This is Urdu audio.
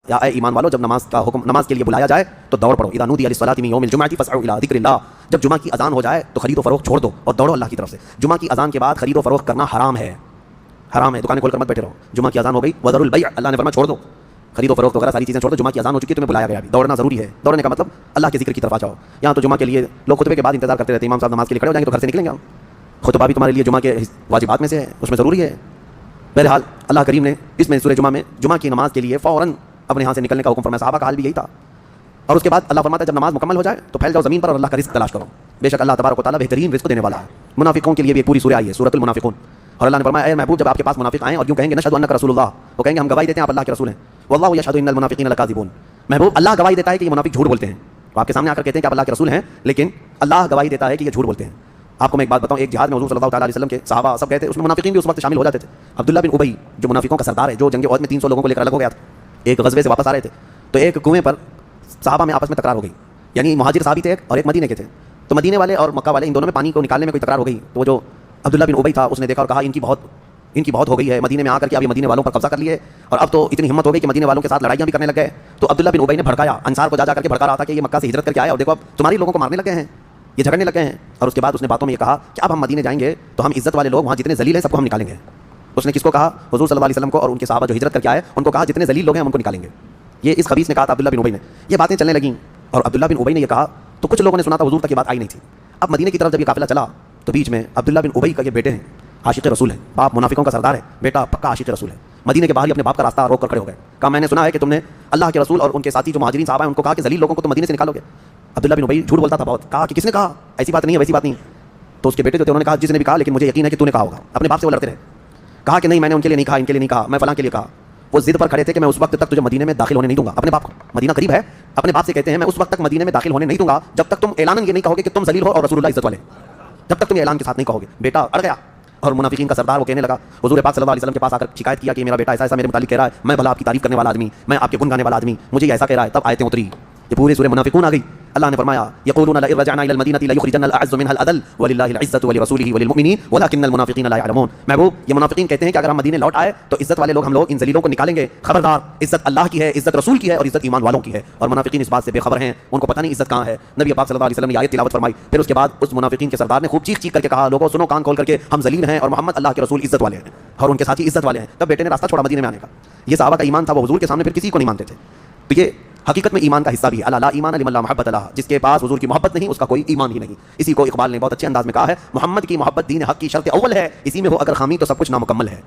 یا اے ایمان والو، جب نماز کے لیے بلایا جائے تو دوڑ پڑو. اذا نودی للصلاۃ من یوم الجمعۃ فاسعوا الی ذکر اللہ. جب جمعہ کی اذان ہو جائے تو خرید و فروخت چھوڑ دو اور دوڑو اللہ کی طرف سے. جمعہ کی اذان کے بعد خرید و فروخت کرنا حرام ہے، حرام ہے. دکانیں کھول کر مت بیٹھے رہو. جمعہ کی اذان ہو گئی، وذروا البیع، اللہ نے فرمایا چھوڑ دو خرید و فروخت وغیرہ ساری چیزیں چھوڑ دو. جمعہ کی اذان ہو چکی ہے، تمہیں بلایا گیا. دوڑنا ضروری ہے. دوڑنے کا مطلب اللہ کے ذکر کی طرف آ جاؤ. یہاں تو جمعہ کے لیے لوگ خطبے کے بعد انتظار کرتے رہتے ہیں، امام صاحب نماز کے لیے کھڑے ہو جائیں گے تو گھر سے نکلیں گے. خطبہ بھی تمہارے لیے جمعہ کے واجبات میں سے ہے، اس میں ضروری ہے. بہرحال اللہ کریم نے اس میں سورہ جمعہ میں جمعہ کی نماز کے لیے فوراً اپنے یہاں سے نکلنے کا حکم فرمایا. صحابہ کا حال بھی یہی تھا. اور اس کے بعد اللہ فرماتا ہے جب نماز مکمل ہو جائے تو پھیل جاؤ زمین پر اور اللہ کا رزق تلاش کرو. بے شک اللہ تبارک و تعالیٰ بہترین رزق دینے والا ہے. منافقوں کے لیے بھی ایک پوری سورہ آئی ہے، سورۃ المنافقون. اور اللہ نے فرمایا اے محبوب، جب آپ کے پاس منافق آئیں اور یوں کہیں گے نشہد انک رسول اللہ، وہ کہیں گے ہم گواہی دیتے ہیں آپ اللہ کے رسول ہیں. واللہ یشہد ان المنافقین لکاذبون. محبوب اللہ گواہی دیتا ہے کہ یہ منافق جھوٹ بولتے ہیں. وہ آپ کے سامنے آ کر کہتے ہیں کہ آپ اللہ کے رسول ہیں، لیکن اللہ گواہی دیتا ہے کہ یہ جھوٹ بولتے ہیں. آپ کو میں ایک بات بتاؤں، ایک جہاد میں حضور صلی اللہ تعالیٰ علیہ وسلم کے صحابہ سب گئے تھے، اس میں منافقین بھی اس وقت شامل ہو جاتے تھے. عبداللہ بن ابی جو منافقوں کا سردار ہے، جو جنگ احد میں 300 لوگوں کو لے کر الگ ہو گیا تھا، ایک غزوے سے واپس آ رہے تھے تو ایک کنویں پر صحابہ میں آپس میں تکرار ہو گئی. یعنی مہاجر صحابی تھے ایک اور ایک مدینے کے تھے. تو مدینے والے اور مکہ والے ان دونوں میں پانی کو نکالنے میں کوئی تکرار ہو گئی. تو وہ جو عبداللہ بن ابی تھا اس نے دیکھا اور کہا ان کی بہت ہو گئی ہے. مدینے میں آ کر کے اب یہ مدینے والوں پر قبضہ کر لیے اور اب تو اتنی ہمت ہو گئی کہ مدینے والوں کے ساتھ لڑائیاں بھی کرنے لگ گئے. تو عبداللہ بن ابی نے بھڑکایا، انصار کو جا کر کے بھڑکا رہا تھا کہ یہ مکہ سے ہجرت کر کے آئے اور دیکھو اب تمہاری لوگوں کو مارنے لگے ہیں، یہ جھگڑنے لگے ہیں. اور اس کے بعد اس نے باتوں میں یہ کہا کہ اب ہم مدینے جائیں گے تو ہم عزت والے لوگ وہاں جتنے ذلیل ہیں سب کو ہم نکالیں گے. اس نے کس کو کہا؟ حضور صلی اللہ علیہ وسلم کو اور ان کے صحابہ جو ہجرت کر کے آئے ان کو کہا جتنے ذلیل لوگ ہیں ہم ان کو نکالیں گے. یہ اس خبیث نے کہا تھا عبداللہ بن ابی نے. یہ باتیں چلنے لگیں اور عبداللہ بن ابی نے یہ کہا تو کچھ لوگوں نے سنا تھا، حضور تک یہ بات آئی نہیں تھی. اب مدینے کی طرف جب یہ قافلہ چلا تو بیچ میں عبداللہ بن ابی کا یہ بیٹے ہیں، عاشق رسول ہیں، باپ منافقوں کا سردار ہے، بیٹا پکا عاشق رسول ہے. مدینے کے باہر ہی اپنے باپ کا راستہ روک کر کھڑے ہو گئے. کہا میں نے سنا ہے کہ تم نے اللہ کے رسول اور ان کے ساتھی جو مہاجرین صحابہ ہیں ان کو کہا کہ ذلیل لوگوں کو تم مدینے سے نکالو گے. عبداللہ بن ابی جھوٹ بولتا تھا بہت. کہا کہ کس نے کہا؟ ایسی بات نہیں ہے، ویسی بات نہیں. تو اس کے بیٹے جو تھے انہوں نے کہا جس نے بھی کہا لیکن مجھے یقین ہے کہ تو نے کہا ہوگا. اپنے باپ سے وہ لڑتے رہے. کہا کہ نہیں میں نے ان کے لیے نہیں کہا، ان کے لیے نہیں کہا، میں فلاں کے لیے کہا. وہ ضد پر کھڑے تھے کہ میں اس وقت تک تجھے مدینے میں داخل ہونے نہیں دوں گا. اپنے باپ کو، مدینہ قریب ہے، اپنے باپ سے کہتے ہیں میں اس وقت تک مدینے میں داخل ہونے نہیں دوں گا جب تک تم اعلان یہ نہیں کہو گے کہ تم ذلیل ہو اور رسول اللہ عزت والے. جب تک تم اعلان کے ساتھ نہیں کہو گے. بیٹا اڑ گیا اور منافقین کا سردار وہ کہنے لگا. حضور پاک صلی اللہ علیہ وسلم کے پاس آ کر شکایت کیا کہ میرا بیٹا ایسا میرے متعلق کہہ رہا ہے، میں بھلا آپ کی تعریف کرنے والا آدمی، میں آپ کے گن گانے والا آدمی، مجھے یہ ایسا کہہ رہا ہے. تب آیتیں اتری، یہ پورے سورہ منافقون آ گئی. اللہ نے فرمایا یقولون لئن رجعنا الى المدینہ لیخرجن الاعز منها الاذل وللہ العزۃ ولرسولہ وللمؤمنین ولکن المنافقین لا یعلمون. محبوب یہ منافقین کہتے ہیں کہ اگر ہم مدینے لوٹ آئے تو عزت والے لوگ ہم لوگ ان ذلیلوں کو نکالیں گے. خبردار، عزت اللہ کی ہے، عزت رسول کی ہے اور عزت ایمان والوں کی ہے. اور منافقین اس بات سے بے خبر ہیں، ان کو پتہ نہیں عزت کہاں ہے. نبی پاک صلی اللہ علیہ وسلم نے آیت تلاوت فرمائی. پھر اس کے بعد اس منافقین کے سردار نے خوب چیخ چیخ کر کے کہا لوگوں سنو کان کھول کر کے، ہم ذلیل ہیں اور محمد اللہ کے رسول عزت والے ہیں اور ان کے ساتھی عزت والے ہیں. تب بیٹے نے راستہ چھوڑا مدینے میں آنے کا. یہ صحابہ کا ایمان تھا، وہ حضور کے سامنے پھر کسی کو نہیں مانتے تھے. تو یہ حقیقت میں ایمان کا حصہ بھی ہے. الا لا ایمان لمن لا محبت له، جس کے پاس حضور کی محبت نہیں اس کا کوئی ایمان ہی نہیں. اسی کو اقبال نے بہت اچھے انداز میں کہا ہے محمد کی محبت دین حق کی شرط اول ہے، اسی میں ہو اگر خامی تو سب کچھ نامکمل ہے.